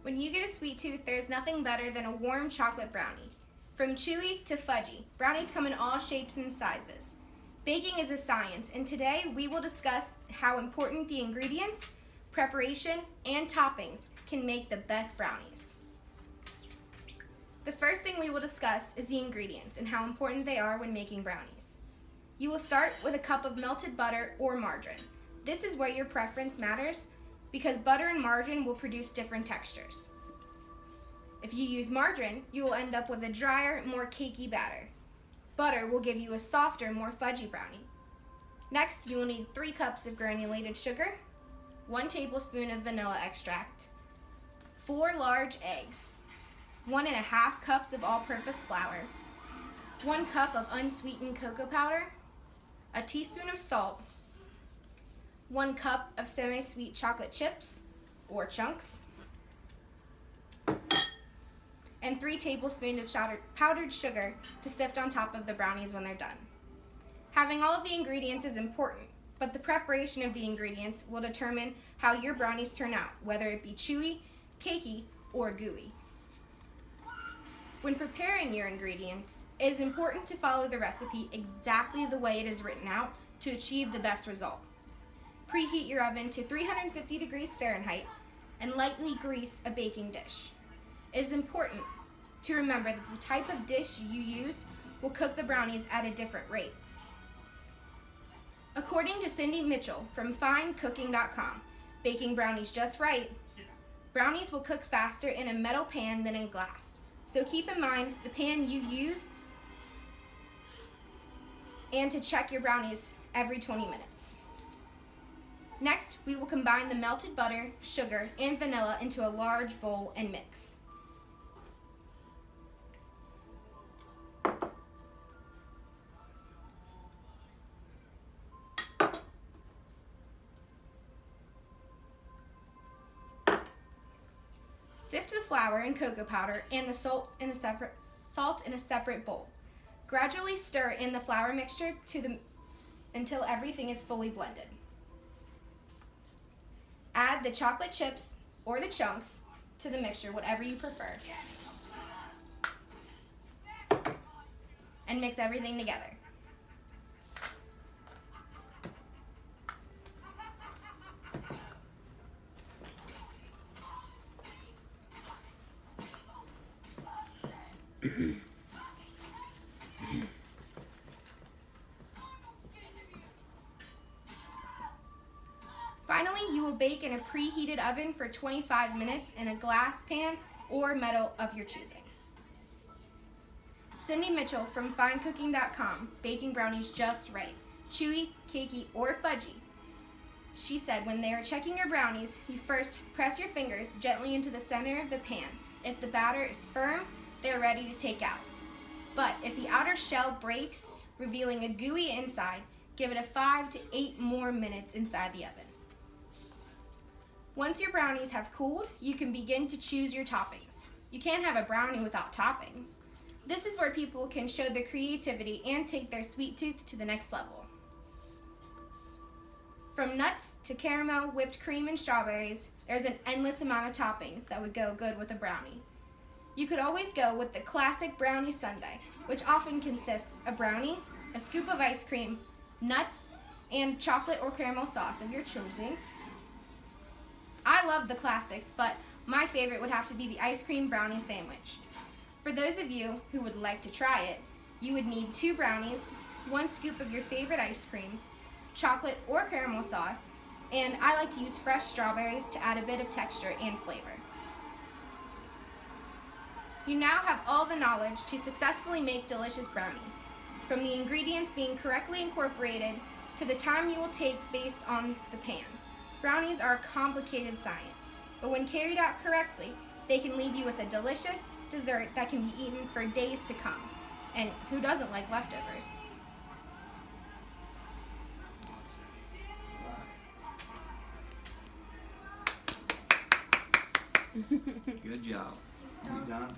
When you get a sweet tooth, there's nothing better than a warm chocolate brownie. From chewy to fudgy, brownies come in all shapes and sizes. Baking is a science, and today we will discuss how important the ingredients, preparation, and toppings can make the best brownies. The first thing we will discuss is the ingredients and how important they are when making brownies. You will start with a cup of melted butter or margarine. This is where your preference matters because butter and margarine will produce different textures. If you use margarine, you will end up with a drier, more cakey batter. Butter will give you a softer, more fudgy brownie. Next, you will need 3 cups of granulated sugar, 1 tablespoon of vanilla extract, 4 large eggs, 1½ cups of all-purpose flour, 1 cup of unsweetened cocoa powder, a teaspoon of salt, 1 cup of semi-sweet chocolate chips or chunks, and 3 tablespoons of powdered sugar to sift on top of the brownies when they're done. Having all of the ingredients is important, but the preparation of the ingredients will determine how your brownies turn out, whether it be chewy, cakey, or gooey. When preparing your ingredients, it is important to follow the recipe exactly the way it is written out to achieve the best result. Preheat your oven to 350 degrees Fahrenheit and lightly grease a baking dish. It is important to remember that the type of dish you use will cook the brownies at a different rate. According to Cindy Mitchell from FineCooking.com, baking brownies just right, brownies will cook faster in a metal pan than in glass. So keep in mind the pan you use and to check your brownies every 20 minutes. Next, we will combine the melted butter, sugar, and vanilla into a large bowl and mix. Sift the flour and cocoa powder and the salt in a separate bowl. Gradually stir in the flour mixture until everything is fully blended. Add the chocolate chips or the chunks to the mixture, whatever you prefer, and mix everything together. Finally, you will bake in a preheated oven for 25 minutes in a glass pan or metal of your choosing. Cindy Mitchell from FineCooking.com, baking brownies just right, chewy, cakey, or fudgy. She said when they are checking your brownies, you first press your fingers gently into the center of the pan. If the batter is firm, they are ready to take out. But if the outer shell breaks, revealing a gooey inside, give it a 5 to 8 more minutes inside the oven. Once your brownies have cooled, you can begin to choose your toppings. You can't have a brownie without toppings. This is where people can show their creativity and take their sweet tooth to the next level. From nuts to caramel, whipped cream, and strawberries, there's an endless amount of toppings that would go good with a brownie. You could always go with the classic brownie sundae, which often consists of brownie, a scoop of ice cream, nuts, and chocolate or caramel sauce of your choosing. I love the classics, but my favorite would have to be the ice cream brownie sandwich. For those of you who would like to try it, you would need 2 brownies, 1 scoop of your favorite ice cream, chocolate or caramel sauce, and I like to use fresh strawberries to add a bit of texture and flavor. You now have all the knowledge to successfully make delicious brownies, from the ingredients being correctly incorporated to the time you will take based on the pan. Brownies are a complicated science, but when carried out correctly, they can leave you with a delicious dessert that can be eaten for days to come. And who doesn't like leftovers? Good job. You done?